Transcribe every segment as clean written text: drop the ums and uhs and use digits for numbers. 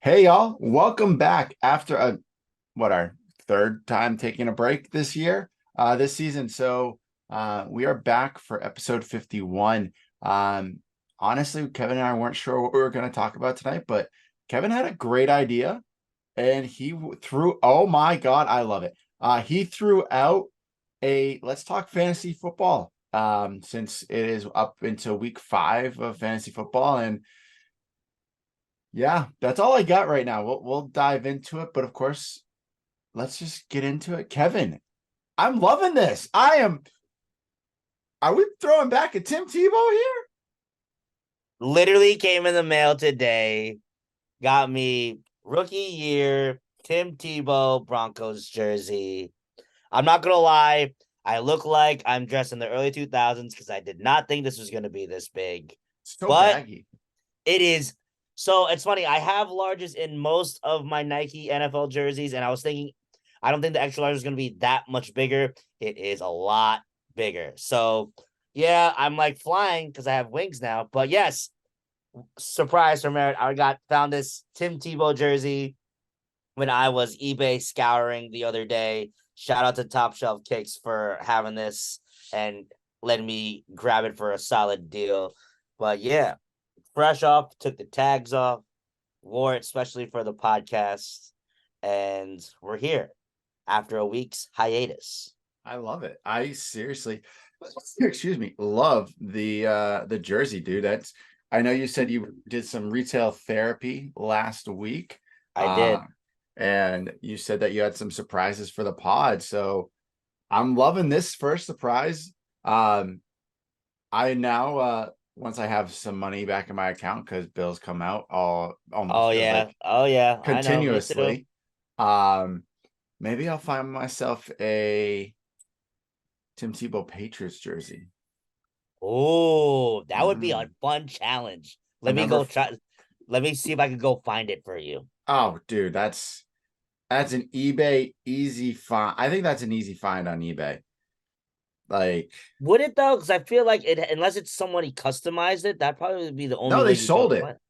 Hey y'all, welcome back after our third time taking a break this year, this season. We are back for episode 51. Um, Honestly, Kevin and I weren't sure what we were going to talk about tonight, but Kevin had a great idea and threw, oh my God, I love it. He threw out a let's talk fantasy football. Since it is up into week 5 of fantasy football, and yeah, that's all I got right now. We'll dive into it, but of course, let's just get into it. Kevin, I'm loving this. I am. Are we throwing back a Tim Tebow here? Literally came in the mail today. Got me rookie year Tim Tebow Broncos jersey. I'm not gonna lie, I look like I'm dressed in the early 2000s because I did not think this was gonna be this big, So but baggy. it is. So it's funny. I have larges in most of my Nike NFL jerseys, and I was thinking, I don't think the extra large is gonna be that much bigger. It is a lot bigger. So yeah, I'm like flying because I have wings now. But yes, surprise for Merritt. I found this Tim Tebow jersey when I was eBay scouring the other day. Shout out to Top Shelf Kicks for having this and letting me grab it for a solid deal. But yeah, fresh off, took the tags off, wore it especially for the podcast, and we're here after a week's hiatus. I love it. I seriously, excuse me, love the jersey, dude. That's I know you said you did some retail therapy last week. I Uh, did. and you said that you had some surprises for the pod. So I'm loving this first surprise. Um, I now once I have some money back in my account because bills come out all Oh almost feels yeah. like Oh yeah. I know. Me too. continuously. Um, Maybe I'll find myself a Tim Tebow Patriots jersey. Oh, that would be a Mm. fun challenge. A Let me number go f- try. Let me see if I can go find it for you. Oh, dude, that's an eBay easy find. I think that's an easy find on eBay. Like, Would it though? Because I feel like it, unless it's somebody customized it, that probably would be the only no, way they you'd be able sold to it. find it.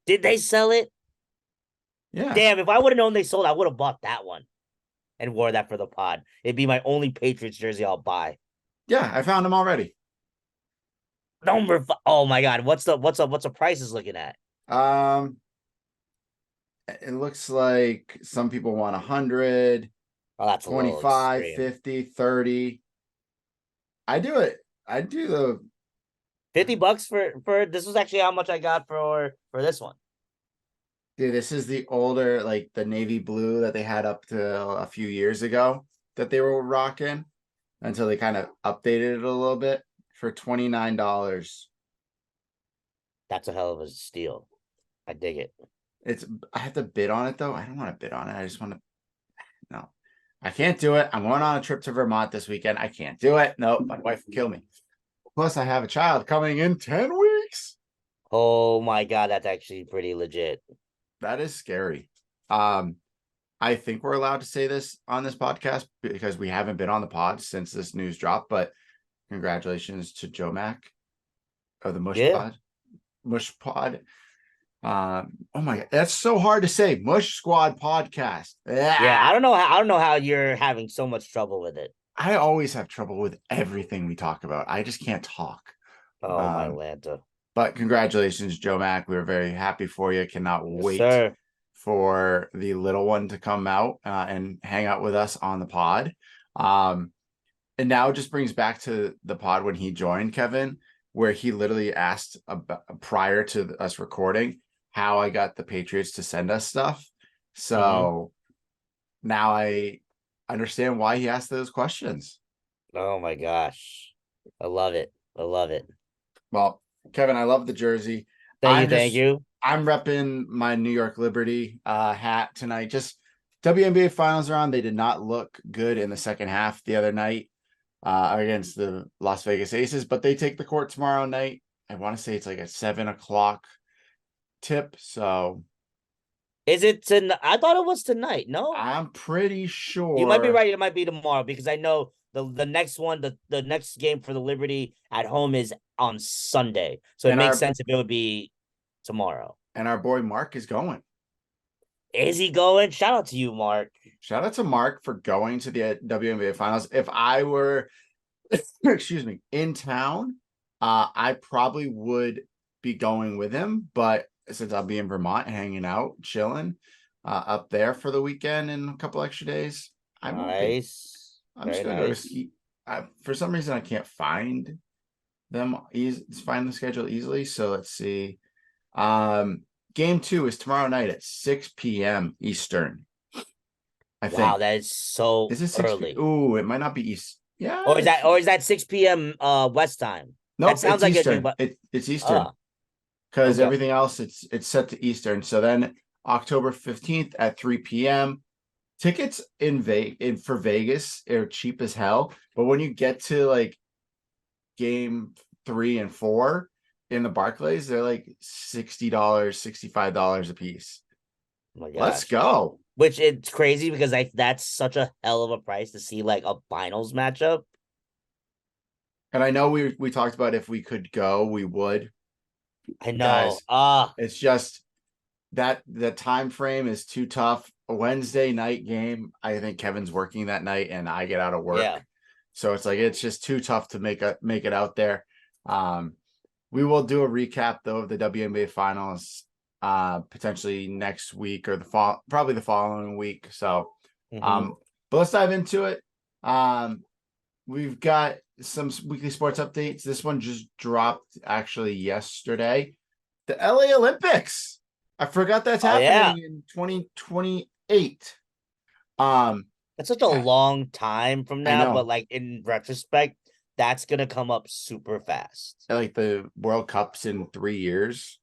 Did they sell it? Yeah. Damn! If I would have known they sold, I would have bought that one and wore that for the pod. It'd be my only Patriots jersey I'll buy. Yeah, I found them already. Number five. Oh my god! What's the price is looking at? Um, it looks like some people want 100, Oh, that's a little 25, extreme. 50, 30. I do it. I do the $50 for this was actually how much I got for this one. Dude, this is the older, like the navy blue that they had up to a few years ago that they were rocking until they kind of updated it a little bit for $29. That's a hell of a steal. I dig it. It's I have to bid on it though. I don't want to bid on it. I just want to no. I can't do it. I'm going on a trip to Vermont this weekend. I can't do it. No, my wife will kill me. Plus, I have a child coming in 10 weeks. Oh my god, that's actually pretty legit. That is scary. Um, I think we're allowed to say this on this podcast because we haven't been on the pod since this news dropped, but congratulations to Joe Mack of the Yeah. Mush Pod. Oh my God, that's so hard to say. Mush Squad podcast. Yeah, Yeah. I don't know how you're having so much trouble with it. I always have trouble with everything we talk about. I just can't talk. Oh my Um, Lanta. but congratulations, Joe Mack. We are very happy for you. Cannot Yes, wait sir. for the little one to come out and hang out with us on the pod. Um, and now it just brings back to the pod when he joined, Kevin, where he literally asked about, prior to us recording how I got the Patriots to send us stuff. Mm-hmm. So now I understand why he asked those questions. Oh my gosh. I love it. I love it. Well, Kevin, I love the jersey. Thank you, I'm thank just you. I'm repping my New York Liberty hat tonight. Just WNBA finals are on. They did not look good in the second half the other night against the Las Vegas Aces, but they take the court tomorrow night. I want to say it's like a 7 o'clock tip. So Is it tonight? I thought it was tonight. No? I'm pretty You might be sure. right. It might be tomorrow because I know the next one, the next game for the Liberty at home is on Sunday. So it And makes our sense if it would be tomorrow. and our boy Mark is going. Is he going? Shout out to you, Mark. Shout out to Mark for going to the WNBA finals. If I were, excuse me, in town, I probably would be going with him. But since I'll be in Vermont hanging out, chilling, up there for the weekend and a couple extra days, I won't be. Nice. I'm just Very gonna go to nice. ski. For some reason, I can't find them find the schedule easily. So let's see. Um, Game two is tomorrow night at 6 p.m. Eastern. I Wow, think. that is so Is it 6 p? early. Ooh, it might not be East. Or Yeah, is that it's or is that 6 p.m. West time? That nope, sounds it's like a new Eastern. but It's Eastern oh, because okay. everything else it's set to Eastern. So then October 15th at 3 p.m. Tickets for Vegas are cheap as hell, but when you get to like game 3 and 4 in the Barclays, they're like $60, $65 a piece. Oh my Let's gosh. go. Which it's crazy because like that's such a hell of a price to see like a finals matchup. And I know we talked about if we could go, we would. I know. Guys, it's just that the time frame is too tough. A Wednesday night game, I think Kevin's working that night and I get out of Yeah. work. So it's like it's just too tough to make it out there. Um, we will do a recap though of the WNBA finals potentially next week or the fall probably the following week. So Hmm. but let's dive into it. Um we've got some weekly sports updates. This one just dropped actually yesterday. The LA Olympics. I forgot that's Oh yeah. happening in 2028. Um, That's such a long time from I now, but know. like in retrospect, that's gonna come up super fast. Like the World Cup's in 3 years.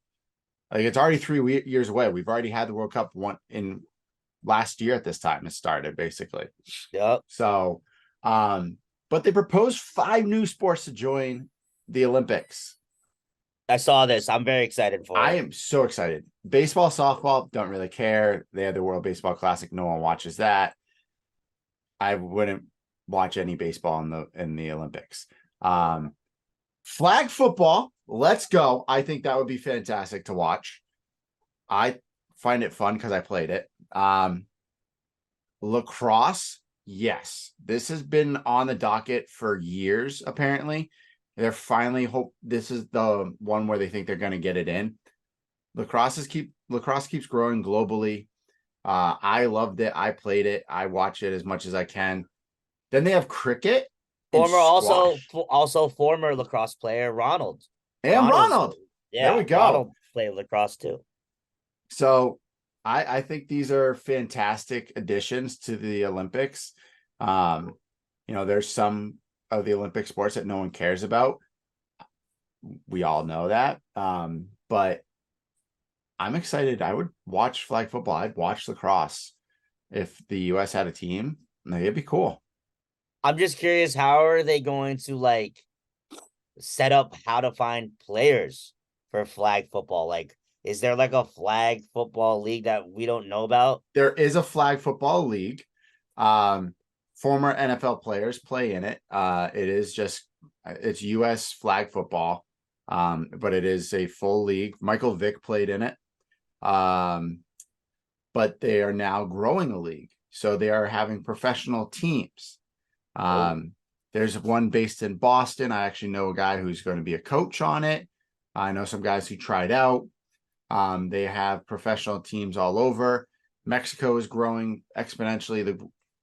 Like it's already 3 years away. We've already had the World Cup one in last year at this time. It started basically. Yep. So, um, but they proposed 5 new sports to join the Olympics. I saw this. I'm very excited for I it. am so excited. Baseball, softball, don't really care. They had the World Baseball Classic. No one watches that. I wouldn't watch any baseball in the Olympics. Um, Flag football, let's go. I think that would be fantastic to watch. I find it fun because I played it. Lacrosse, yes. This has been on the docket for years, apparently. They're finally hope this is the one where they think they're gonna get it in. Lacrosse keeps growing globally. I loved it. I played it. I watch it as much as I can. Then they have cricket and Former squash. also former lacrosse player Ronald. And Ronald's Ronald. There yeah, we go. Ronald played lacrosse too. So I think these are fantastic additions to the Olympics. Um, there's some of the Olympic sports that no one cares about. We all know that. But I'm excited. I would watch flag football. I'd watch lacrosse if the US had a team. Like, it'd be cool. I'm just curious, how are they going to like set up how to find players for flag football? Like, is there like a flag football league that we don't know about? There is a flag football league. Um, Former NFL players play in it. It is just it's U.S. flag football, but it is a full league. Michael Vick played in it, um, but they are now growing a league, so they are having professional teams. Oh, There's one based in Boston. I actually know a guy who's going to be a coach on it. I know some guys who tried out. They have professional teams all over. Mexico is growing exponentially.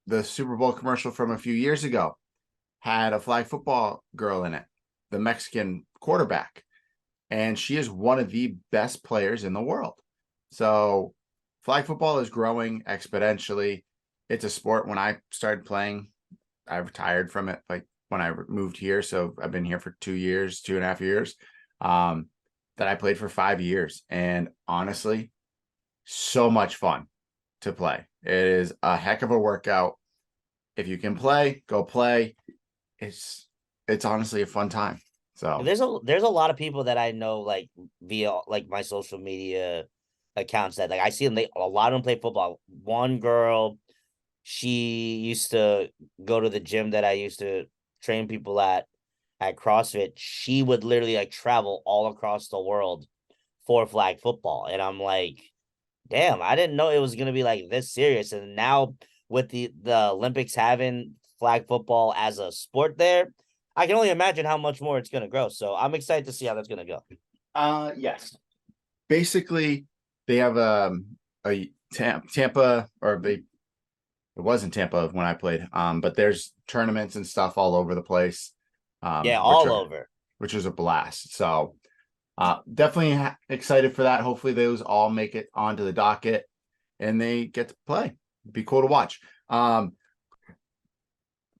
The Super Bowl commercial from a few years ago had a flag football girl in it, the Mexican quarterback, and she is one of the best players in the world. So flag football is growing exponentially. It's a sport. When I started playing, I retired from it like when I moved here. So I've been here for 2 years, 2.5 years. Um, that I played for 5 years. And honestly, so much fun to play. It is a heck of a workout. If you can play, go play. It's it's honestly a fun time. So there's a lot of people that I know like via like my social media accounts that like I see them. They a lot of them play football. One girl, she used to go to the gym that I used to train people at CrossFit. She would literally like travel all across the world for flag football, and I'm like, Damn, I didn't know it was gonna be like this serious. And now with the Olympics having flag football as a sport there, I can only imagine how much more it's gonna grow. So I'm excited to see how that's gonna go. Yes. Basically, they have a Tampa, or they it was in Tampa when I played. But there's tournaments and stuff all over the place, Yeah, which all are over. which is a blast. So definitely excited for that. Hopefully those all make it onto the docket and they get to play. It'd be cool to watch.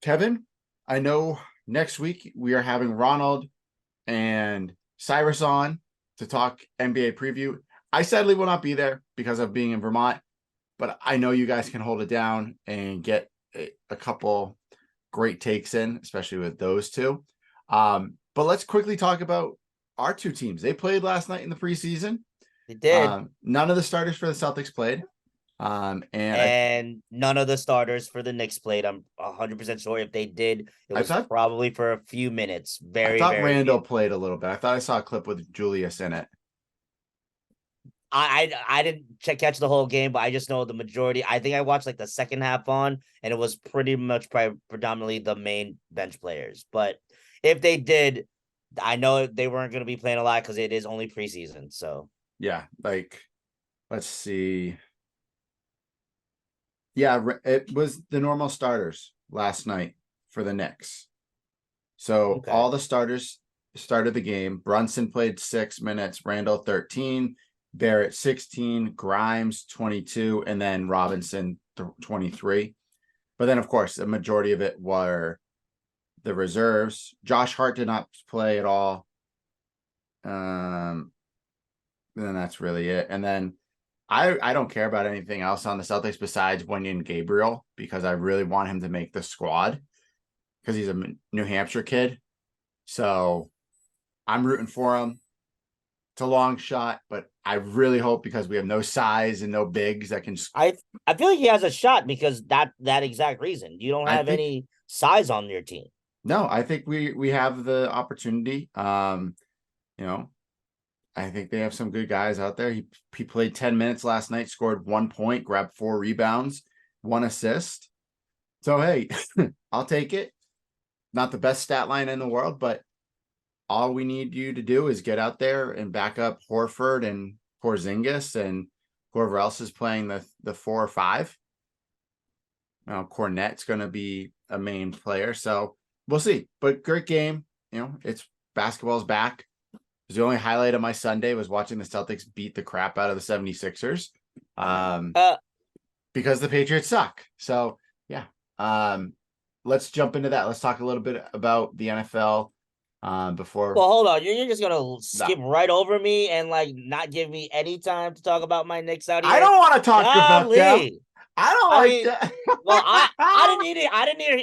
Kevin, I know next week we are having Ronald and Cyrus on to talk NBA preview. I sadly will not be there because of being in Vermont, but I know you guys can hold it down and get a couple great takes in, especially with those two. But let's quickly talk about our two teams. They played last night in the preseason. They did. None of the starters for the Celtics played. And And none of the starters for the Knicks played. I'm 100% sure if they did, it I was thought probably for a few minutes. I Very, thought very Randall few. played a little bit. I thought I saw a clip with Julius in it. I didn't catch the whole game, but I just know the majority. I think I watched like the second half on, and it was pretty much predominantly the main bench players. But if they did, I know they weren't going to be playing a lot because it is only preseason. So Yeah, like let's see. Yeah, it was the normal starters last night for the Knicks. So okay, all the starters started the game. Brunson played 6 minutes, Randall 13, Barrett 16, Grimes 22, and then Robinson 23. But then, of course, the majority of it were the reserves. Josh Hart did not play at all. Then that's really it. And then I don't care about anything else on the Celtics besides Wenyen Gabriel because I really want him to make the squad because he's a New Hampshire kid. So I'm rooting for him. It's a long shot, but I really hope because we have no size and no bigs that can. I I feel like he has a shot because that exact reason you don't I have think any size on your team. no, I think we have the opportunity. You know, I think they have some good guys out there. He played 10 minutes last night, scored 1 point, grabbed 4 rebounds, 1 assist. So hey, I'll take it. Not the best stat line in the world, but all we need you to do is get out there and back up Horford and Porzingis and whoever else is playing the 4 or 5. Cornette's going to be a main player, so we'll see. But great game. It's basketball's back. The only highlight of my Sunday was watching the Celtics beat the crap out of the 76ers because the Patriots suck. So yeah, let's jump into that. Let's talk a little bit about the NFL before. Well, hold on. You're just gonna No, skip right over me and like not give me any time to talk about my Knicks out I here. don't want to talk about them. Golly. I don't I like mean, well, I didn't that. need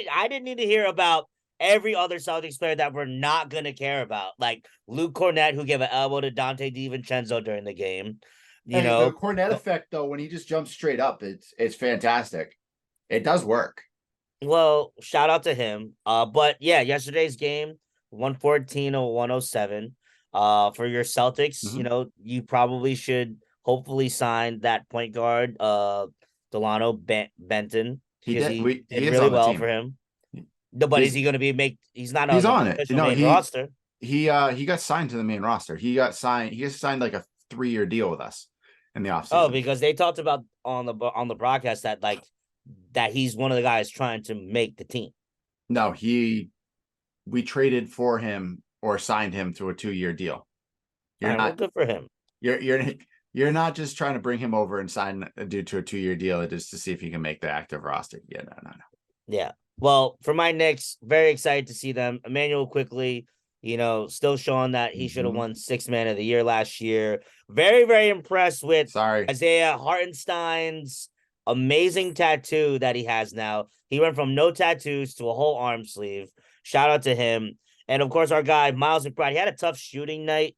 it. I didn't need to hear about every other Celtics player that we're not gonna care about, like Luke Cornett, who gave an elbow to Dante DiVincenzo during the game. You Hey, the know, Cornet effect though, when he just jumps straight up, it's fantastic. It does work. well, shout out to him. But yeah, yesterday's game, 114 or 107. For your Celtics, Mm-hmm. you probably should hopefully sign that point guard, Delano Benton, He because did. he He did is really on the well for team. him. No, but is He's he going to he's not he's on the on it. official main He roster. he got signed to the main roster. He got signed. He signed like a 3-year deal with us in the Oh, offseason. because they talked about on the broadcast that that he's one of the guys trying to make the team. No, we traded for him or signed him to a 2-year deal. All You're right, well, not good for him. you're not just trying to bring him over and sign a dude to a 2-year deal just to see if he can make the active roster. Yeah, no. Yeah. Well, for my Knicks, very excited to see them. Emmanuel quickly, still showing that he should have Mm-hmm. won Sixth Man of the Year last year. Very, very impressed with Sorry. Isaiah Hartenstein's amazing tattoo that he has now. He went from no tattoos to a whole arm sleeve. Shout out to him. And of course, our guy, Miles McBride, he had a tough shooting night,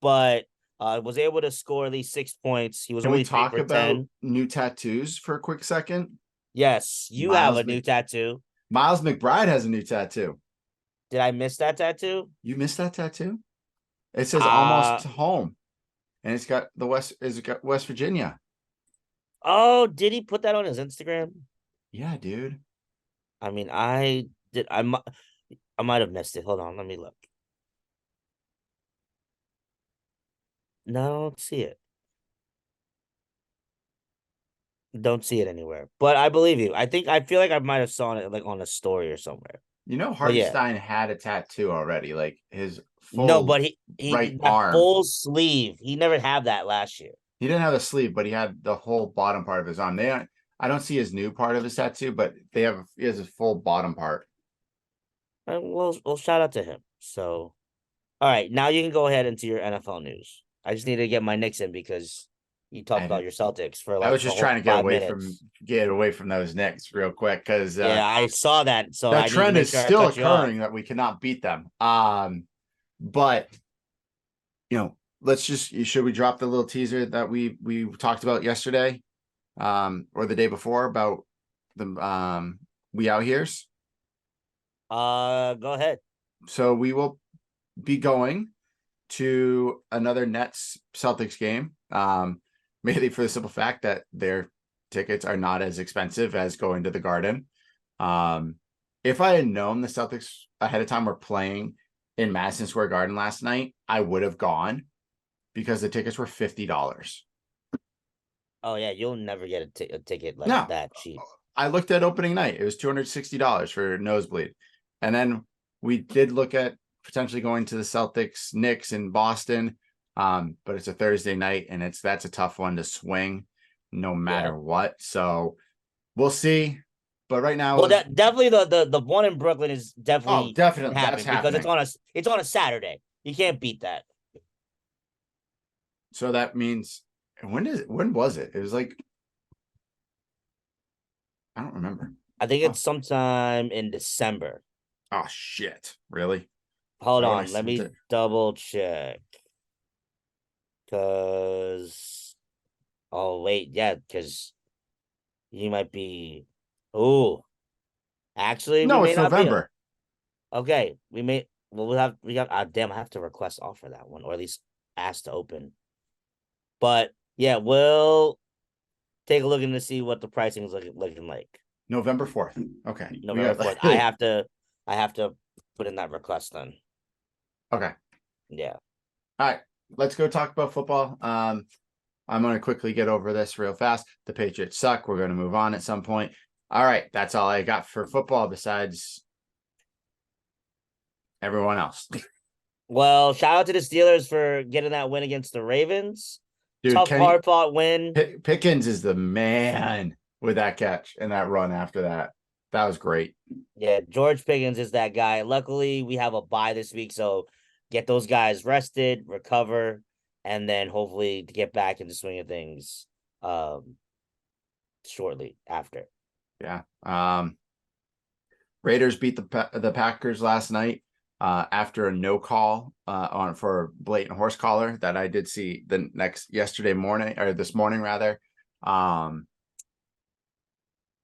but was able to score at least 6 points. He was Can we only three talk for about 10. new tattoos for a quick second? Yes, you have Miles a new Mc, tattoo. Miles McBride has a new tattoo. Did I miss that tattoo? You missed that tattoo? It says almost Uh home, and it's got West Virginia. Oh, did he put that on his Instagram? Yeah, dude. I mean, I did. I might have missed it. Hold on, let me look. No, I don't see it. Don't see it anywhere. But I believe you. I feel like I might have saw it like on a story or somewhere. You know, But yeah. Hartenstein had a tattoo already, like his No, full but he right that arm. full sleeve. He never had that last year. He didn't have a sleeve, but he had the whole bottom part of his arm. I don't see his new part of his tattoo, but he has a full bottom part. Well, shout out to him. So, all right, now you can go ahead into your NFL news. I just need to get my Knicks in because you talked I about your Celtics for I like was a just whole trying to 5 minutes. get away from those Knicks real quick because Yeah, I saw that, so that I need to trend make is sure I still cut you off. occurring that we cannot beat them. But let's just should we drop the little teaser that we talked about yesterday, or the day before about the we out here's. Go ahead. So we will be going to another Nets Celtics game, mainly for the simple fact that their tickets are not as expensive as going to the Garden. Um, if I had known the Celtics ahead of time were playing in Madison Square Garden last night, I would have gone because the tickets were $50. Oh yeah, you'll never get a ticket like No, that cheap. I looked at opening night. It was $260 for nosebleed. And then we did look at potentially going to the Celtics Knicks in Boston. But it's a Thursday night and that's a tough one to swing no Yeah. matter what. So we'll see. But right now Well, that definitely the one in Brooklyn is oh, definitely can definitely that's happen because happening. it's on a Saturday. You can't beat that. So that means when was it? It was like I don't remember. I think Oh, it's sometime in December. oh shit. Really? Is Hold that when I on, let sent me it? double check. Cause oh wait, yeah, because you might be. Oh, actually, we No, may it's not be. November. Okay, we may. Well, we have. Damn, I have to request off for that one, or at least ask to open. But yeah, we'll take a look in to see what the pricing is looking like. November 4th. Okay. We November got 4th. I have to put in that request then. okay. Yeah. All right. Let's go talk about football. I'm going to quickly get over this real fast. The Patriots suck. We're going to move on at some point. All right. That's all I got for football besides everyone else. Well, shout out to the Steelers for getting that win against the Ravens. Dude, Tough, Kenny hard fought win. Pickens is the man with that catch and that run after that. That was great. Yeah, George Pickens is that guy. Luckily, we have a bye this week, so get those guys rested, recover, and then hopefully to get back into swing of things shortly after. Yeah. Raiders beat the Packers last night after a no call on for blatant horse collar that I did see yesterday morning or this morning rather. Um,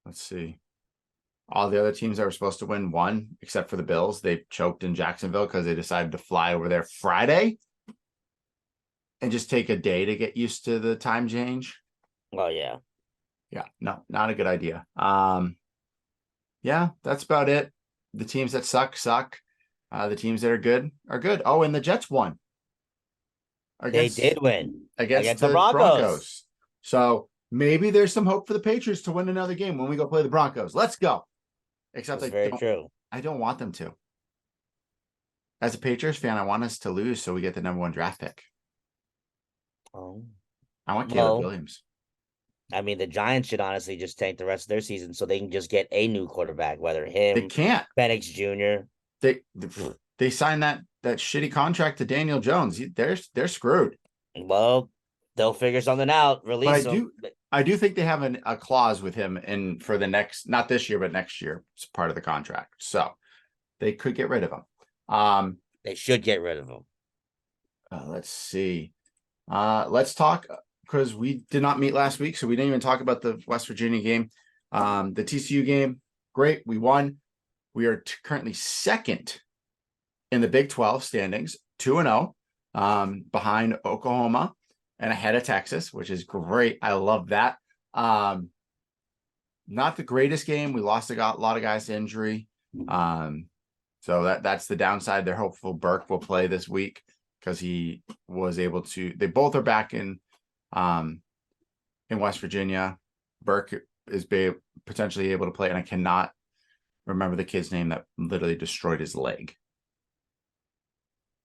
let's see. All the other teams that were supposed to win won, except for the Bills. They choked in Jacksonville because they decided to fly over there Friday and just take a day to get used to the time change. Oh yeah. Yeah, no, not a good idea. Yeah, that's about it. The teams that suck, suck. The teams that are good are good. Oh, and the Jets won They against did win against against the the Broncos. Broncos. So maybe there's some hope for the Patriots to win another game when we go play the Broncos. Let's go. Except That's very true. I don't want them to. As a Patriots fan, I want us to lose so we get the number one draft pick. Oh. I want Caleb Well, Williams. I mean, the Giants should honestly just tank the rest of their season so they can just get a new quarterback, whether They him, can't. Penix Jr. They signed that shitty contract to Daniel Jones. They're screwed. Well, they'll figure something out, But release him. I do think they have a clause with him in for the next, not this year, but next year. It's part of the contract. So they could get rid of him. They should get rid of him. Let's see. Let's talk because we did not meet last week, so we didn't even talk about the West Virginia game. The TCU game, great. We won. We are currently second in the Big 12 standings, 2-0, behind Oklahoma and ahead of Texas, which is great. I love that. Not the greatest game. We lost a lot of guys to injury. So that's the downside. They're hopeful Burke will play this week because he was able to. They both are back in West Virginia. Burke is potentially able to play, and I cannot remember the kid's name that literally destroyed his leg.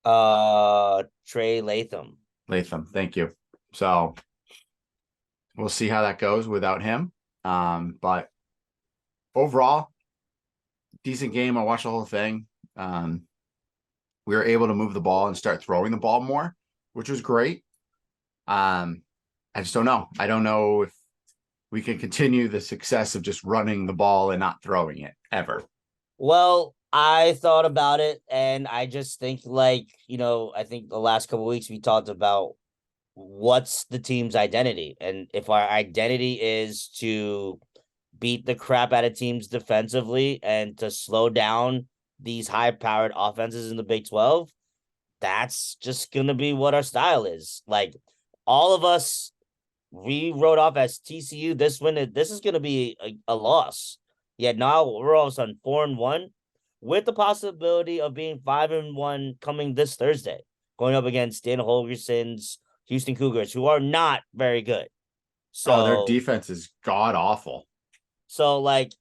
Trey Latham. Latham, thank you. So we'll see how that goes without him. But overall, decent game. I watched the whole thing. We were able to move the ball and start throwing the ball more, which was great. I just don't know. I don't know if we can continue the success of just running the ball and not throwing it ever. Well, I thought about it, and I just think, like, I think the last couple of weeks we talked about what's the team's identity. And if our identity is to beat the crap out of teams defensively and to slow down these high-powered offenses in the Big 12, that's just going to be what our style is. Like, all of us, we wrote off as TCU this win. This is going to be a loss. Yet now we're all of a sudden 4-1 with the possibility of being 5-1 coming this Thursday, going up against Dan Holgerson's Houston Cougars, who are not very good. So their So, defense is god awful. like,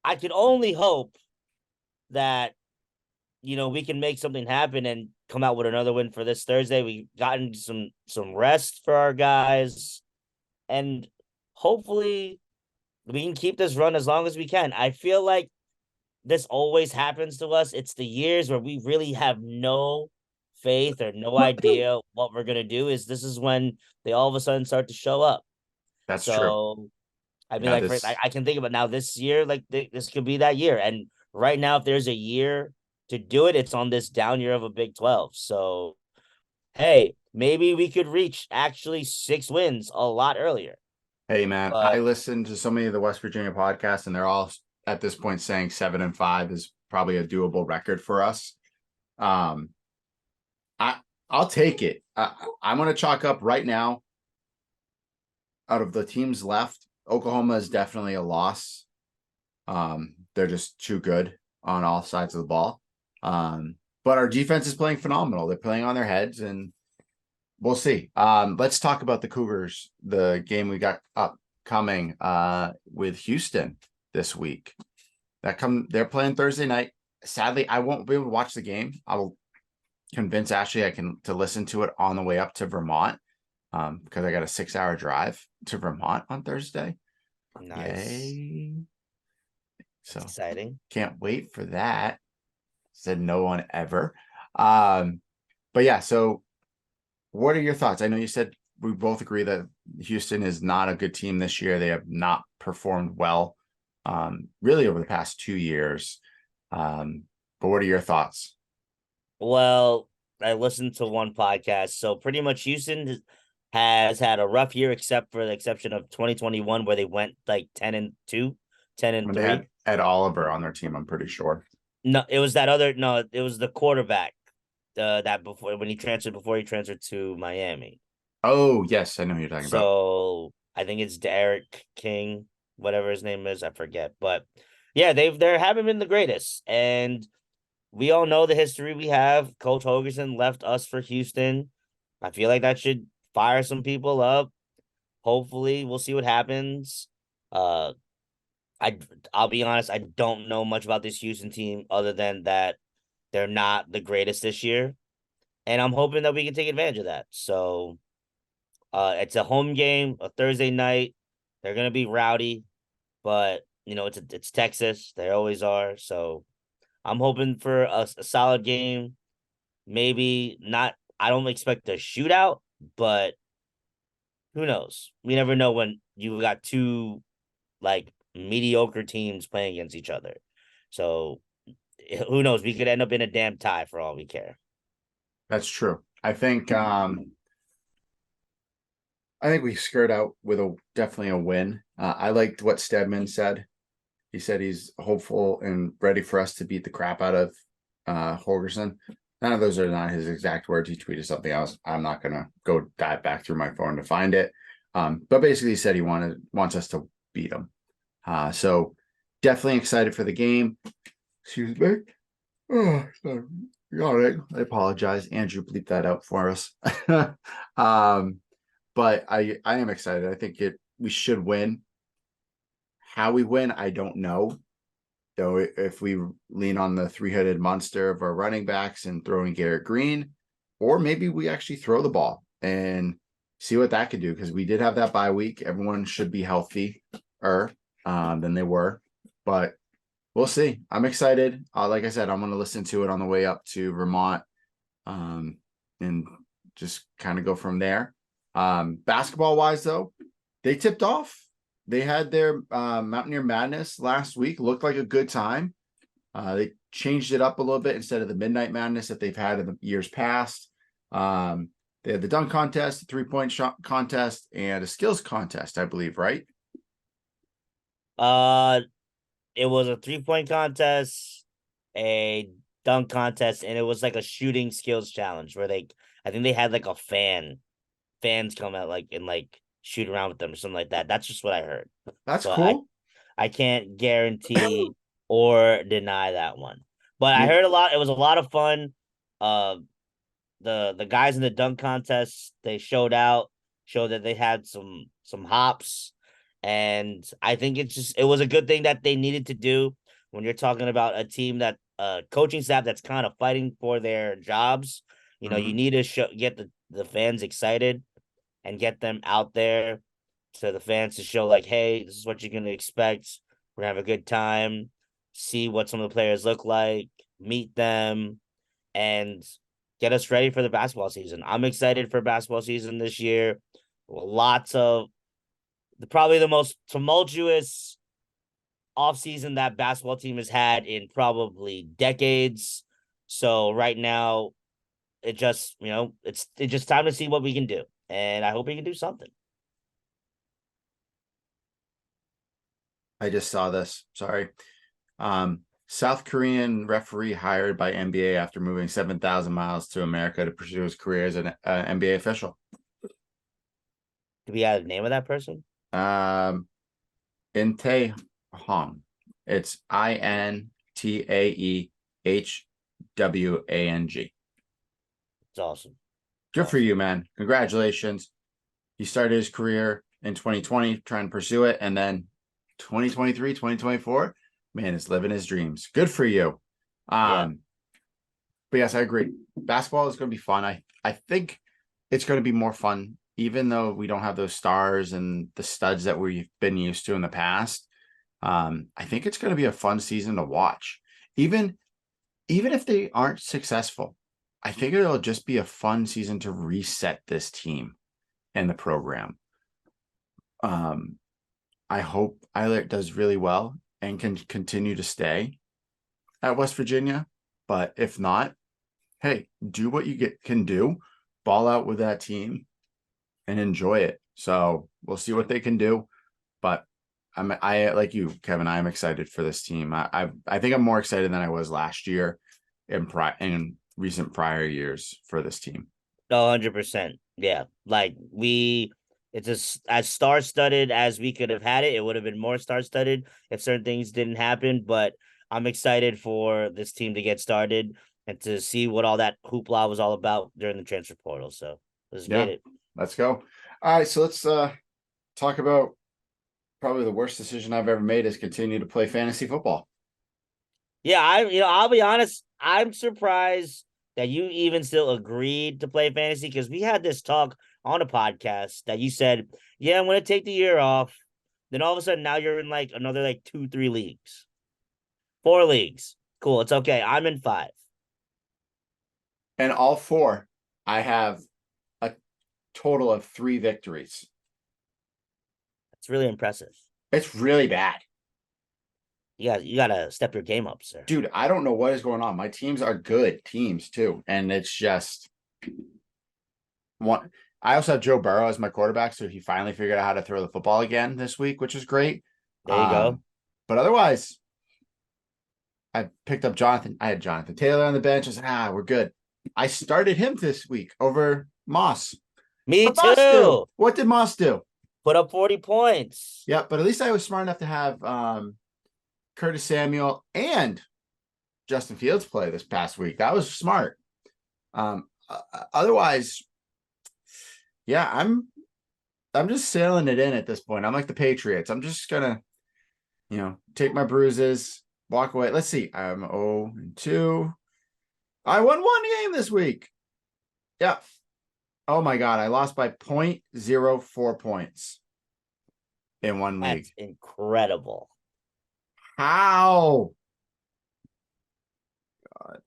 I can only hope that we can make something happen and come out with another win for this Thursday. We've gotten some rest for our guys, and hopefully we can keep this run as long as we can. I feel like this always happens to us. It's the years where we really have no faith or no idea what we're gonna do. This is when they all of a sudden start to show up. That's true. So, I mean, Yeah, like, this I can think about now this year, like this could be that year. And right now, if there's a year to do it, it's on this down year of a Big 12. So, hey, maybe we could reach actually 6 wins a lot earlier. Hey man, I But listened to so many of the West Virginia podcasts, and they're all at this point saying 7-5 is probably a doable record for us. Um, I'll take it. I'm going to chalk up right now. Out of the teams left, Oklahoma is definitely a loss. They're just too good on all sides of the ball. But our defense is playing phenomenal. They're playing on their heads, and we'll see. Let's talk about the Cougars, the game we got upcoming with Houston this week. They're playing Thursday night. Sadly, I won't be able to watch the game. I will convince Ashley to listen to it on the way up to Vermont, because I got a 6-hour drive to Vermont on Thursday. nice. Yay. So Exciting. can't wait for that. Said no one ever. But yeah, so what are your thoughts? I know you said we both agree that Houston is not a good team this year. They have not performed well, really over the past 2 years. But what are your thoughts? Well, I listened to one podcast. So pretty much Houston has had a rough year, except for the exception of 2021, where they went like 10-2, When they 10-3. had Ed Oliver on their team, I'm pretty sure. No, it was that other. No, it was the quarterback. That before when he transferred to Miami. Oh, yes, I know who you're talking about. So I think it's Derek King, whatever his name is, I forget. But yeah, they haven't been the greatest, and we all know the history we have. Coach Hogerson left us for Houston. I feel like that should fire some people up. Hopefully, we'll see what happens. Uh, I'll be honest, I don't know much about this Houston team other than that they're not the greatest this year, and I'm hoping that we can take advantage of that. So, it's a home game, a Thursday night. They're gonna be rowdy, but it's Texas. They always are. So, I'm hoping for a solid game. Maybe not. I don't expect a shootout, but who knows? We never know when you got two like mediocre teams playing against each other. So who knows? We could end up in a damn tie for all we care. That's true. I think we skirt out with definitely a win. I liked what Stedman said. He said he's hopeful and ready for us to beat the crap out of Holgerson. None of those are not his exact words. He tweeted something else. I'm not gonna go dive back through my phone to find it. But basically he said he wants us to beat him. So definitely excited for the game. Excuse me. Oh, sorry. All right. I apologize. Andrew, bleep that out for us. But I am excited. I think we should win. How we win, I don't know. Though if we lean on the three-headed monster of our running backs and throwing Garrett Green, or maybe we actually throw the ball and see what that could do, because we did have that bye week. Everyone should be healthier than they were, but we'll see. I'm excited. Like I said, I'm going to listen to it on the way up to Vermont, and just kind of go from there. Basketball wise, though, they tipped off. They had their Mountaineer Madness last week. Looked like a good time. They changed it up a little bit instead of the Midnight Madness that they've had in the years past. They had the dunk contest, the three-point shot contest, and a skills contest, I believe, right? It was a 3-point contest, a dunk contest, and it was like a shooting skills challenge where I think they had like fans come out like and like shoot around with them or something like that. That's just what I heard. That's So cool. I can't guarantee or deny that one. But I Yeah. heard a lot. It was a lot of fun. Uh, the guys in the dunk contest, they showed that they had some hops, and I think it was a good thing that they needed to do when you're talking about a team that coaching staff that's kind of fighting for their jobs. You need to get the fans excited and get them out there to the fans to show like, hey, this is what you're gonna expect. We're gonna have a good time, see what some of the players look like, meet them, and get us ready for the basketball season. I'm excited for basketball season this year. Lots of probably the most tumultuous offseason that basketball team has had in probably decades. So right now, it's just time to see what we can do. And I hope we can do something. I just saw this. Sorry. South Korean referee hired by NBA after moving 7,000 miles to America to pursue his career as an NBA official. Do we have the name of that person? Inte Hong. It's INTAEHWANG. It's awesome. Good for you, man. Congratulations. He started his career in 2020 trying to pursue it, and then 2023, 2024, man, is living his dreams. Good for you. Yeah. But yes, I agree. Basketball is going to be fun. I think it's going to be more fun, even though we don't have those stars and the studs that we've been used to in the past. I think it's going to be a fun season to watch. Even if they aren't successful, I think it'll just be a fun season to reset this team and the program. I hope Eilert does really well and can continue to stay at West Virginia. But if not, hey, do what you can do, ball out with that team and enjoy it. So we'll see what they can do. But I like you, Kevin, I'm excited for this team. I think I'm more excited than I was last year in recent prior years for this team. 100%. Yeah. It's as star studded as we could have had it. It would have been more star studded if certain things didn't happen. But I'm excited for this team to get started and to see what all that hoopla was all about during the transfer portal. So let's get it. Let's go. All right. So let's talk about probably the worst decision I've ever made is continue to play fantasy football. Yeah, I'll be honest. I'm surprised that you even still agreed to play fantasy because we had this talk on a podcast that you said, yeah, I'm going to take the year off. Then all of a sudden now you're in like another like 2-3 leagues. 4 leagues. Cool. It's okay. I'm in 5. And all 4, I have a total of 3 victories. That's really impressive. It's really bad. You gotta step your game up, sir. Dude, I don't know what is going on. My teams are good teams too. And it's just one. I also have Joe Burrow as my quarterback, so he finally figured out how to throw the football again this week, which is great. There you go. But otherwise, I picked up Jonathan. I had Jonathan Taylor on the bench. I said, we're good. I started him this week over Moss. Me What Moss do? too. What did Moss do? Put up 40 points. Yeah, but at least I was smart enough to have Curtis Samuel and Justin Fields play this past week. That was smart. Otherwise, yeah, I'm just sailing it in at this point. I'm like the Patriots. I'm just gonna, take my bruises, walk away. Let's see. I'm 0-2. I won one game this week. Yeah. Oh my God. I lost by 0.04 points in one league. That's incredible. How? God.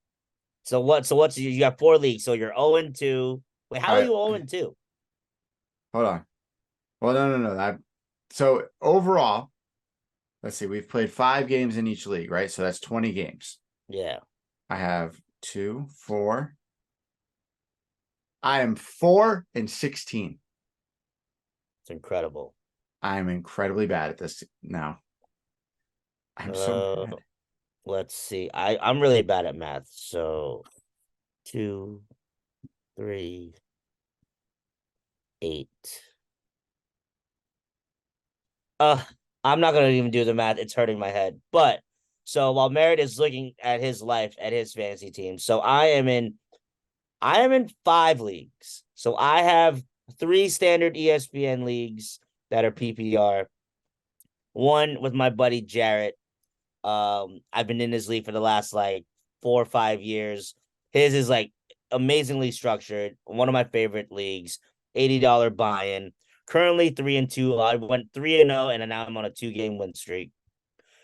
So what's you got 4 leagues, so you're 0-2. Wait, how are you I 0-2? hold on. Well, no. So overall, let's see. We've played 5 games in each league, right? So that's 20 games. Yeah. I have 2, 4. I am 4-16. It's incredible. I'm incredibly bad at this now. I'm so bad. Let's see. I'm really bad at math. So 2, 3, 8. Uh, I'm not gonna even do the math. It's hurting my head. But so while Merritt is looking at his life at his fantasy team, so I am in 5 leagues. So I have 3 standard ESPN leagues that are PPR. One with my buddy Jarrett. I've been in this league for the last like 4 or 5 years. His is like amazingly structured. One of my favorite leagues. $80 buy-in. Currently 3-2. I went 3-0, and now I'm on a 2-game win streak.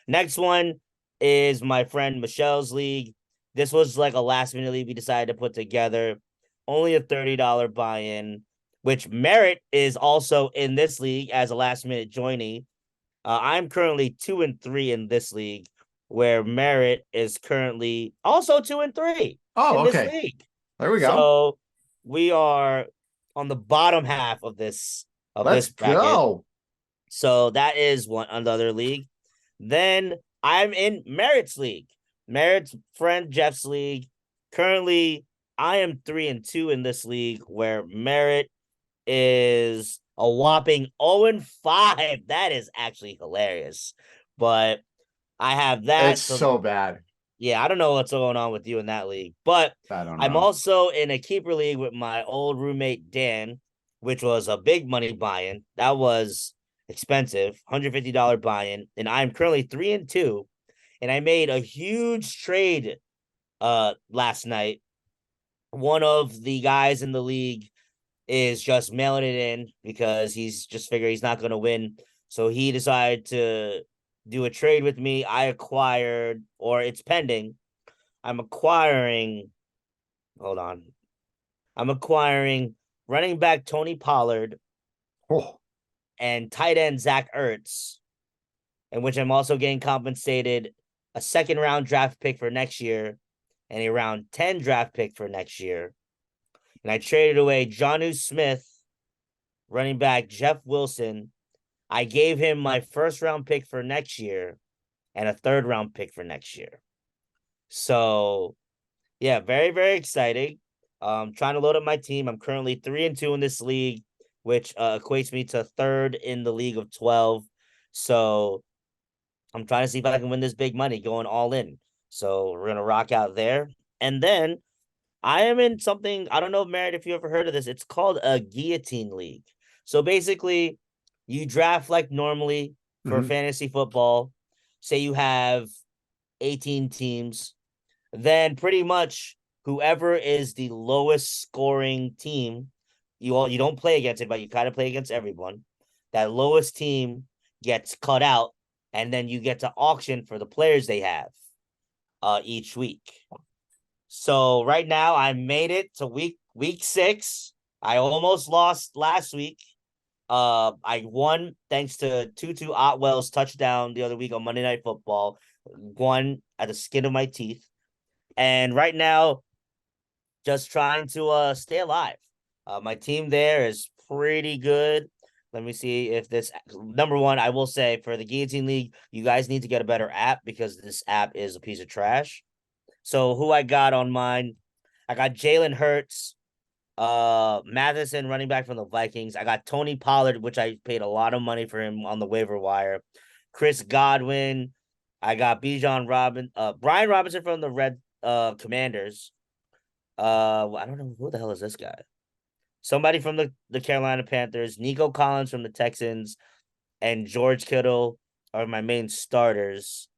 Next one is my friend Michelle's league. This was like a last minute league we decided to put together. Only a $30 buy-in, which Merritt is also in this league as a last minute joinee. I'm currently 2-3 in this league, where Merritt is currently also 2-3 Oh, in this okay. league. There we go. So we are on the bottom half of this Let's bracket. go. So that is one another league. Then I'm in Merritt's league, Merritt's friend Jeff's league. Currently, I am 3-2 in this league, where Merritt is a whopping 0-5. That is actually hilarious. But I have It's that. So so bad. yeah, I don't know what's going on with you in that league. But I don't I'm know. also in a keeper league with my old roommate Dan, which was a big money buy-in. That was expensive, $150 buy-in. And I'm currently 3-2. And I made a huge trade last night. One of the guys in the league is just mailing it in because he's just figured he's not going to win. So he decided to do a trade with me. I acquired, or it's pending. I'm acquiring, hold on. I'm acquiring running back Tony Pollard Oh, and tight end Zach Ertz, in which I'm also getting compensated a second round draft pick for next year and a round 10 draft pick for next year. And I traded away Jonnu Smith, running back Jeff Wilson. I gave him my first round pick for next year and a third round pick for next year. So, yeah, very, very exciting. Trying to load up my team. I'm currently 3-2 in this league, which equates me to third in the league of 12. So I'm trying to see if I can win this big money going all in. So we're gonna rock out there. And then I am in something, I don't know, Merritt, if you ever heard of this. It's called a guillotine league. So basically, you draft like normally for mhm. fantasy football. Say you have 18 teams, then pretty much whoever is the lowest scoring team, you don't play against it, but you kind of play against everyone. That lowest team gets cut out, and then you get to auction for the players they have each week. So right now I made it to week 6. I almost lost last week. I won thanks to Tutu Otwell's touchdown the other week on Monday Night Football. Won at the skin of my teeth. And right now, just trying to stay alive. My team there is pretty good. Let me see if this number one, I will say for the Guillotine League, you guys need to get a better app because this app is a piece of trash. So who I got on mine? I got Jalen Hurts, Matheson, running back from the Vikings. I got Tony Pollard, which I paid a lot of money for him on the waiver wire. Chris Godwin. I got Brian Robinson from the Red Commanders. I don't know who the hell is this guy. Somebody from the Carolina Panthers, Nico Collins from the Texans, and George Kittle are my main starters.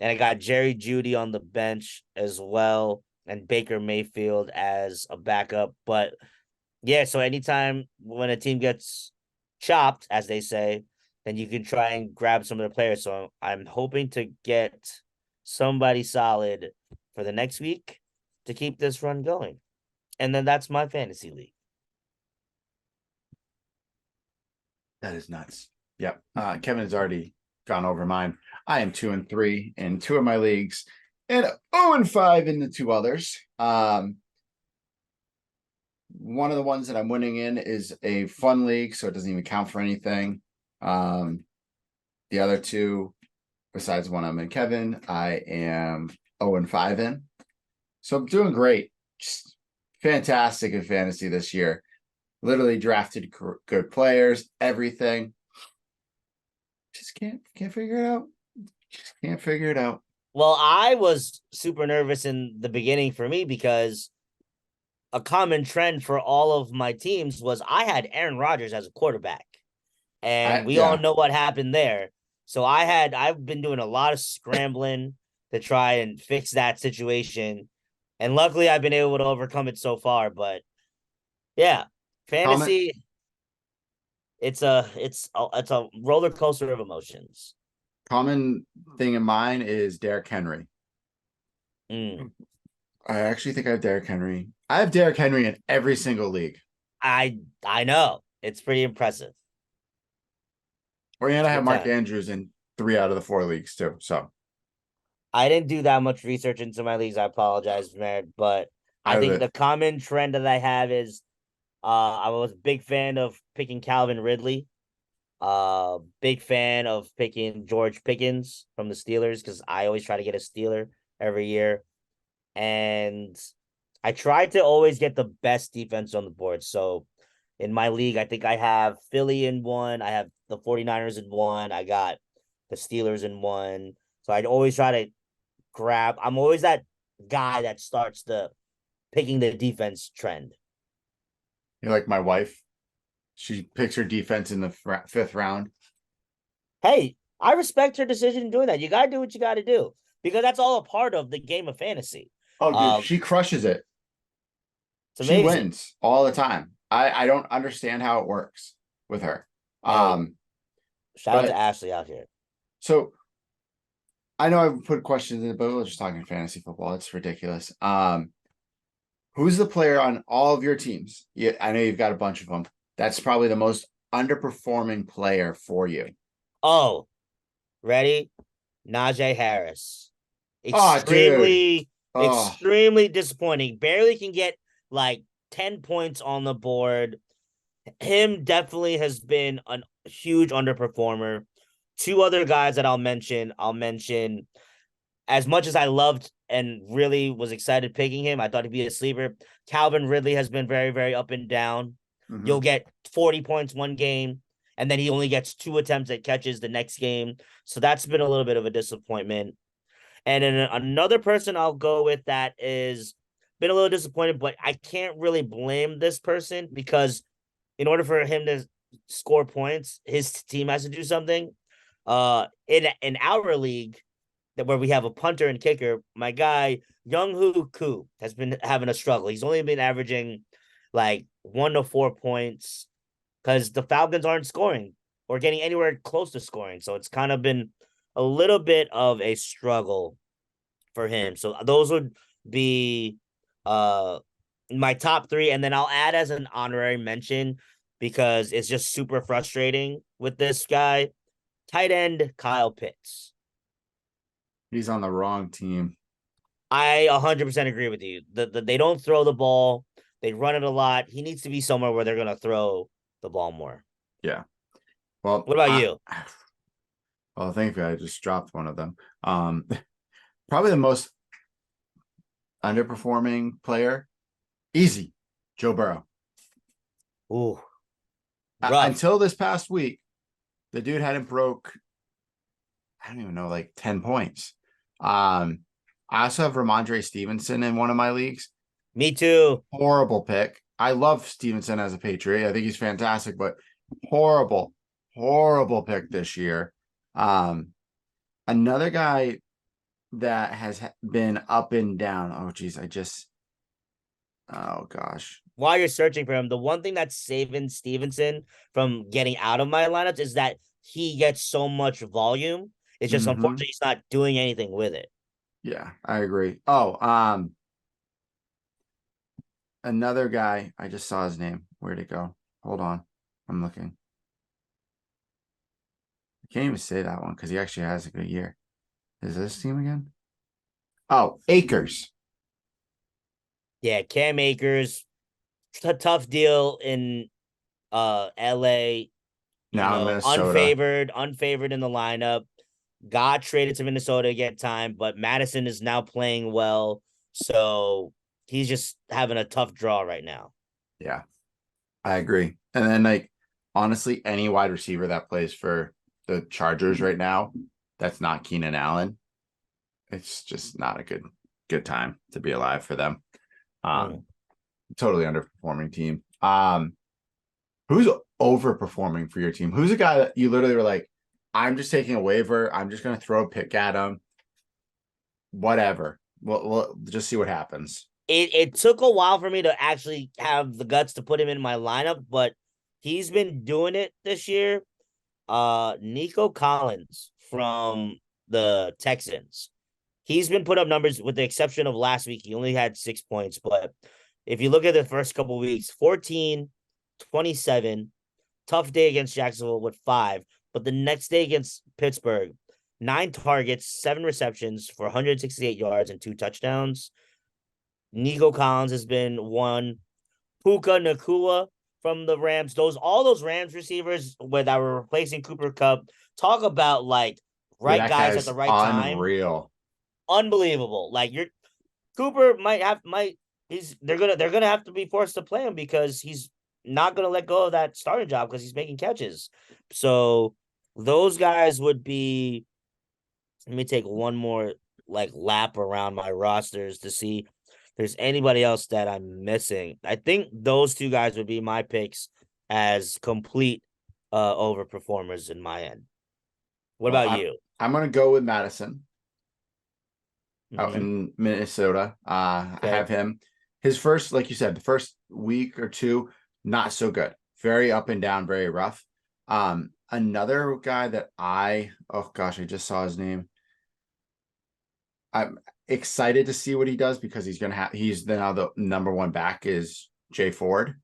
And I got Jerry Judy on the bench as well, and Baker Mayfield as a backup. But yeah, so anytime when a team gets chopped, as they say, then you can try and grab some of the players. So I'm hoping to get somebody solid for the next week to keep this run going. And then that's my fantasy league. That is nuts. Yep. Kevin has already gone over mine. I am 2-3 in 2 of my leagues and 0-5 in the 2 others. One of the ones that I'm winning in is a fun league, so it doesn't even count for anything. The other 2, besides one I'm in Kevin, I am 0-5 in. So I'm doing great. Just fantastic in fantasy this year. Literally drafted good players, everything. Just can't figure it out. Just can't figure it out. Well, I was super nervous in the beginning for me because a common trend for all of my teams was I had Aaron Rodgers as a quarterback. And we all Yeah. know what happened there. So I've been doing a lot of scrambling to try and fix that situation. And luckily I've been able to overcome it so far. But yeah, Comment fantasy, it's a roller coaster of emotions. common thing in mine is Derrick Henry. Mm. I actually think I have Derrick Henry. I have Derrick Henry in every single league. I know. It's pretty impressive. And It's I a have good Mark time. Andrews in 3 out of the 4 leagues too. So I didn't do that much research into my leagues. I apologize, Merritt, but I I have think it. the common trend that I have is I was a big fan of picking Calvin Ridley. Big fan of picking George Pickens from the Steelers because I always try to get a Steeler every year. And I try to always get the best defense on the board. So in my league, I think I have Philly in one. I have the 49ers in one. I got the Steelers in one. So I'd always try to I'm always that guy that starts the picking the defense trend. You're like my wife. She picks her defense in the 5th round. Hey, I respect her decision in doing that. You got to do what you got to do because that's all a part of the game of fantasy. Oh, dude, Um, she crushes it. it's She amazing. wins all the time. I don't understand how it works with her. Hey, shout out to But Ashley out here. so I know I've put questions in, but we're just talking fantasy football. It's ridiculous. Who's the player on all of your teams? Yeah, I know you've got a bunch of them. That's probably the most underperforming player for you. Oh, ready? Najee Harris. Oh, dude. Extremely, Oh, extremely disappointing. Barely can get like 10 points on the board. Him definitely has been a huge underperformer. 2 other guys that I'll mention as much as I loved and really was excited picking him, I thought he'd be a sleeper. Calvin Ridley has been very, very up and down. You'll mhm. get 40 points one game, and then he only gets 2 attempts at catches the next game. So that's been a little bit of a disappointment. And then another person I'll go with that is been a little disappointed, but I can't really blame this person because in order for him to score points, his team has to do something. In our league, that where we have a punter and kicker, my guy Young Hoo Koo has been having a struggle. He's only been averaging like 1 to 4 points because the Falcons aren't scoring or getting anywhere close to scoring. So it's kind of been a little bit of a struggle for him. So those would be uh my top 3, and then I'll add as an honorary mention because it's just super frustrating with this guy. Tight end Kyle Pitts. He's on the wrong team. I 100% agree with you. They don't throw the ball. They run it a lot. He needs to be somewhere where they're going to throw the ball more. Yeah. Well, What about you? thankfully I just dropped one of them. Probably the most underperforming player, easy, Joe Burrow. Ooh, rough. Until this past week, the dude hadn't broke, I don't even know, like 10 points. I also have Ramondre Stevenson in one of my leagues. Me too. Horrible pick. I love Stevenson as a Patriot. I think he's fantastic, but horrible, horrible pick this year. Another guy that has been up and down. Oh, geez. Oh, gosh. While you're searching for him, the one thing that's saving Stevenson from getting out of my lineups is that he gets so much volume. It's just Mm-hmm. unfortunate he's not doing anything with it. Yeah, I agree. Oh, another guy. I just saw his name. Where'd it go? Hold on. I'm looking. I can't even say that one because he actually has a good year. Is this team again? Oh, Akers. Yeah, Cam Akers, tough deal in LA, Now in Minnesota. unfavored in the lineup. Got traded to Minnesota to get time, but Madison is now playing well. So he's just having a tough draw right now. Yeah, I agree. And then like honestly, any wide receiver that plays for the Chargers right now, that's not Keenan Allen. It's just not a good time to be alive for them. Mm. Totally underperforming team. Who's overperforming for your team? Who's a guy that you literally were like, I'm just taking a waiver. I'm just gonna throw a pick at him. Whatever. We'll just see what happens. It took a while for me to actually have the guts to put him in my lineup, but he's been doing it this year. Nico Collins from the Texans. He's been put up numbers with the exception of last week. He only had 6 points, but if you look at the first couple of weeks, 14, 27, tough day against Jacksonville with 5, but the next day against Pittsburgh, 9 targets, 7 receptions for 168 yards and 2 touchdowns. Nico Collins has been one. Puka Nakua from the Rams. All those Rams receivers that were replacing Cooper Kupp. Talk about like Dude, right that guys at guy's the right time. unreal. Unbelievable. Like you're Cooper might he's they're gonna have to be forced to play him because he's not gonna let go of that starting job because he's making catches. So those guys would be. Let me take one more like lap around my rosters to see if there's anybody else that I'm missing. I think those two guys would be my picks as complete overperformers in my end. What Well, about I'm you? I'm gonna go with Madison out Mm-hmm. in Minnesota. I Okay. have him. His first, like you said, the first week or two, not so good. Very up and down, very rough. Another guy that oh gosh, I just saw his name. I'm excited to see what he does because he's now the number one back is Jay Ford,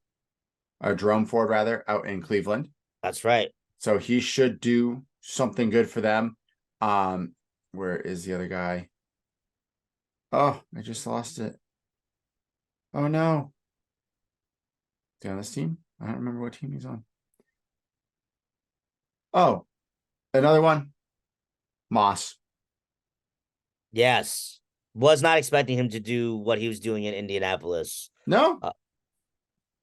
or Jerome Ford rather, out in Cleveland. That's right. So he should do something good for them. Where is the other guy? Oh, I just lost it. Oh no. Is he on this team? I don't remember what team he's on. Oh, another one. Moss. Yes. Was not expecting him to do what he was doing in Indianapolis. No, Uh,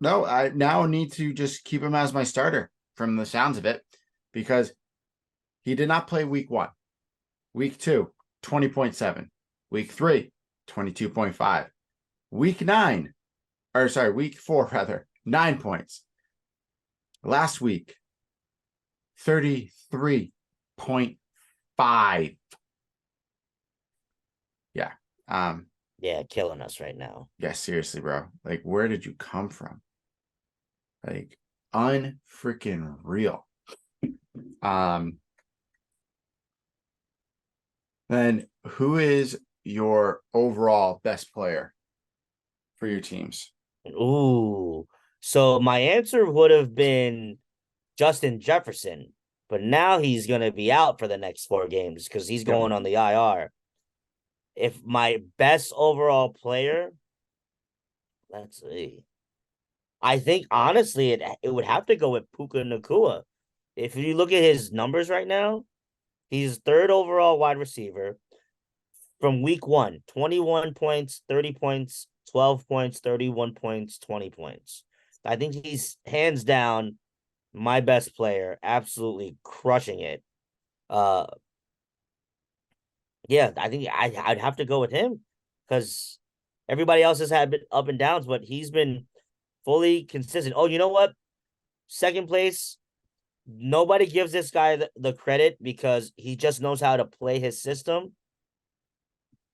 no. I now need to just keep him as my starter from the sounds of it because he did not play week 1. Week 2, 20.7. Week 3, 22.5. Week 9, or sorry, week 4 rather, 9 points. Last week, 33.5. Yeah. yeah, killing us right now. Yeah, seriously, bro. Like, where did you come from? Like, unfreaking real. Um, then who is your overall best player for your teams? Ooh. So my answer would have been Justin Jefferson, but now he's going to be out for the next 4 games because he's Yep. going on the IR. If my best overall player, let's see. I think honestly it would have to go with Puka Nakua. If you look at his numbers right now, he's third overall wide receiver from week 1, 21 points, 30 points, 12 points, 31 points, 20 points. I think he's hands down my best player, absolutely crushing it. Uh, yeah, I think I'd have to go with him because everybody else has had bit up and downs, but he's been fully consistent. Oh, you know what? Second place. Nobody gives this guy the credit because he just knows how to play his system.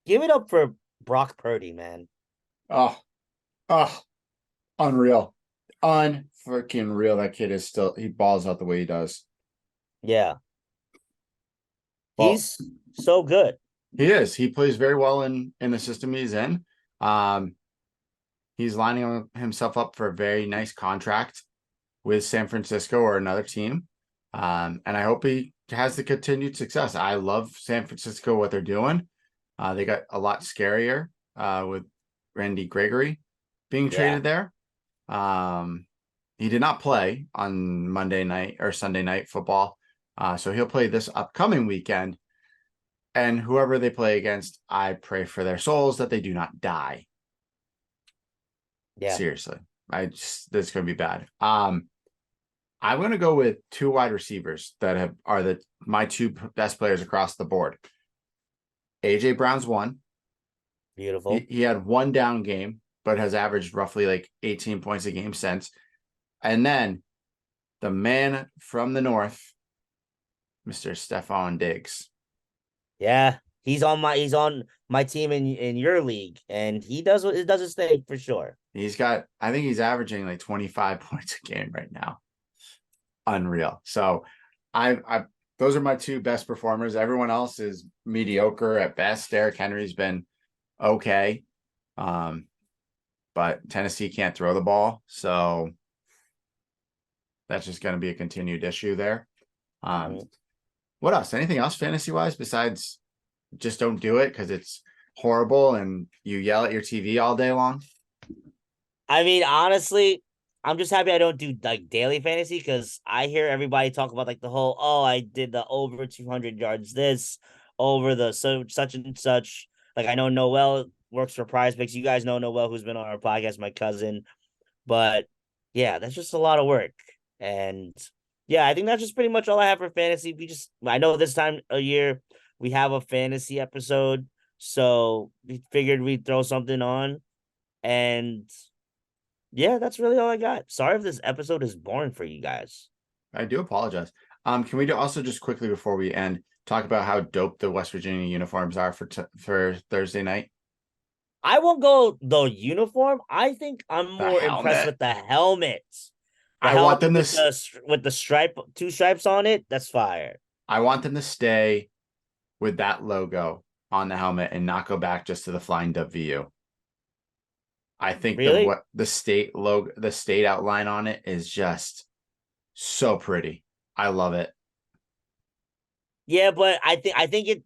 Give it up for Brock Purdy, man. Oh, oh, unreal. Unfreaking real. That kid is still, he balls out the way he does. Yeah, Well, he's so good. he is. He plays very well in the system he's in. Um, he's lining himself up for a very nice contract with San Francisco or another team. And I hope he has the continued success. I love San Francisco, what they're doing. They got a lot scarier with Randy Gregory being Yeah, traded there. He did not play on Monday night or Sunday night football. So he'll play this upcoming weekend. And whoever they play against, I pray for their souls that they do not die. yeah. Seriously. This is gonna be bad. I'm gonna go with two wide receivers that are my two best players across the board. AJ Brown's one. He, Beautiful. he had one down game, but has averaged roughly like 18 points a game since. And then the man from the north, Mr. Stephon Diggs. Yeah, he's on my team in your league, and he does what it does his thing for sure. I think he's averaging like 25 points a game right now. Unreal. So I those are my two best performers. Everyone else is mediocre at best. Derrick Henry's been okay. But Tennessee can't throw the ball. So that's just going to be a continued issue there. Mhm. What else? Anything else fantasy wise besides just don't do it because it's horrible and you yell at your TV all day long? I mean, honestly, I'm just happy I don't do like daily fantasy because I hear everybody talk about like the whole, oh, I did the over 200 yards this, over the such and such. Like I know Noel works for Prize Picks. You guys know Noel, who's been on our podcast, my cousin. But yeah, that's just a lot of work. And yeah, I think that's just pretty much all I have for fantasy. I know this time of year we have a fantasy episode, so we figured we'd throw something on. And yeah, that's really all I got. Sorry if this episode is boring for you guys. I do apologize. Can we also just quickly before we end talk about how dope the West Virginia uniforms are for Thursday night? I won't go the uniform. I think I'm The more impressed helmet. with the helmets. The I want helmet them to. with the stripe, two stripes on it. That's fire. I want them to stay with that logo on the helmet and not go back just to the Flying W. I think Really? the state logo, the state outline on it is just so pretty. I love it. Yeah, but I think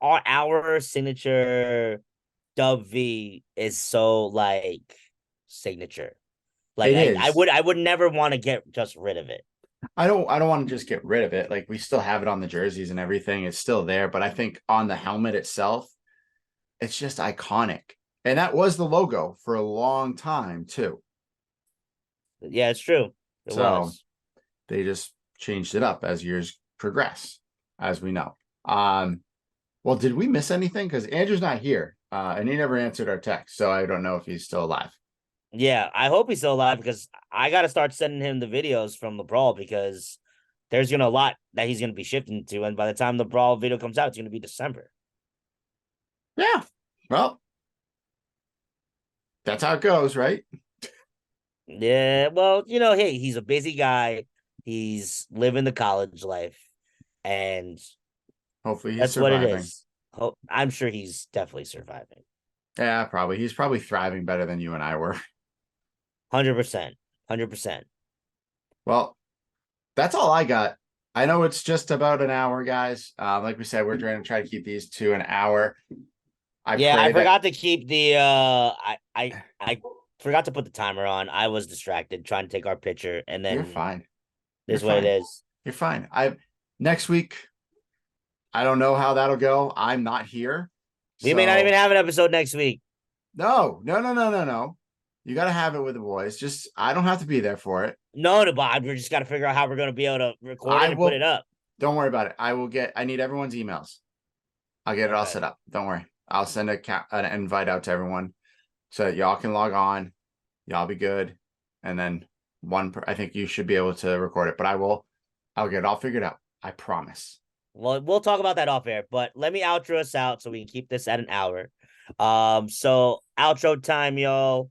our signature Dub V is so like signature. Like It I is. would I would never want to get just rid of it. I don't want to just get rid of it. Like we still have it on the jerseys and everything. It's still there, but I think on the helmet itself, it's just iconic. And that was the logo for a long time too. Yeah, it's true. It So was. they just changed it up as years progress, as we know. Um, well, did we miss anything? Because Andrew's not here, and he never answered our text, so I don't know if he's still alive. Yeah, I hope he's still alive because I got to start sending him the videos from the brawl because there's gonna a lot that he's gonna be shifting to, and by the time the brawl video comes out, it's gonna be December. Yeah. Well, that's how it goes, right? Yeah, well, hey, he's a busy guy. He's living the college life, and Hopefully he's that's what it surviving. is. I'm sure he's definitely surviving. Yeah, probably. He's probably thriving better than you and I were. 100%. 100%. Well, that's all I got. I know it's just about an hour, guys. Like we said, we're try to keep these to an hour. I Yeah, I pray that forgot to keep the I forgot to put the timer on. I was distracted trying to take our picture, and you're then fine. You're this is what it fine. is. You're fine. Next week, I don't know how that'll go. I'm not here. We may not even So have an episode next week. no. You got to have it with the boys. Just I don't have to be there for it. No, Bob. We're just got to figure out how we're going to be able to record I it and put it will. up. Don't worry about it. I need everyone's emails. I'll get it all Okay. set up. Don't worry. I'll send an invite out to everyone so that y'all can log on. Y'all be good. And then I think you should be able to record it, but I'll get it all figured out. I promise. Well, we'll talk about that off air, but let me outro us out so we can keep this at an hour. So outro time, y'all.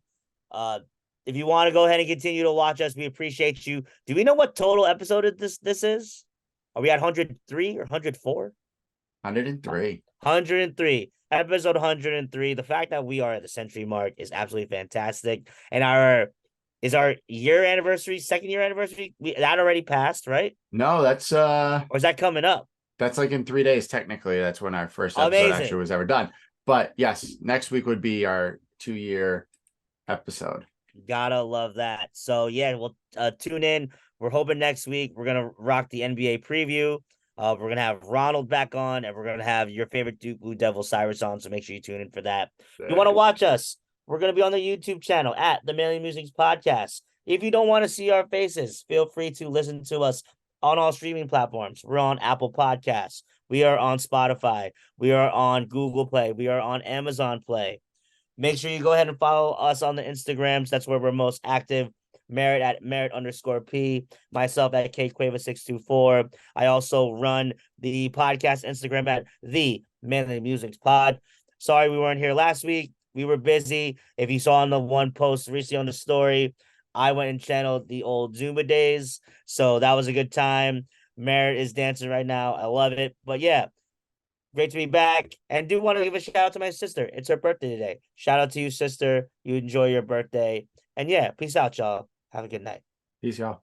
If you want to go ahead and continue to watch us, we appreciate you. Do we know what total episode this is? Are we at 103 or 104? 103. 103. Episode 103. The fact that we are at the century mark is absolutely fantastic. And our year anniversary, second year anniversary, that already passed, right? No, Or is that coming up? that's like in 3 days, technically. That's when our first episode Amazing. actually was ever done. But yes, next week would be our 2-year episode. Gotta love that. So yeah, we'll tune in. We're hoping next week we're gonna rock the NBA preview. We're gonna have Ronald back on, and we're gonna have your favorite Duke Blue Devil Cyrus on. So make sure you tune in for that. If you want to watch us, we're gonna be on the YouTube channel at the Manly Musings Podcast. If you don't want to see our faces, feel free to listen to us on all streaming platforms. We're on Apple Podcasts. We are on Spotify. We are on Google Play. We are on Amazon Play. Make sure you go ahead and follow us on the Instagrams. That's where we're most active. Merritt at Merritt_P. Myself at KQuava624. I also run the podcast Instagram at the Manly Musings Pod. Sorry we weren't here last week. We were busy. If you saw on the one post recently on the story, I went and channeled the old Zumba days. So that was a good time. Merritt is dancing right now. I love it. But yeah, great to be back. And do want to give a shout out to my sister. It's her birthday today. Shout out to you, sister. You enjoy your birthday. And yeah, peace out, y'all. Have a good night. Peace, y'all.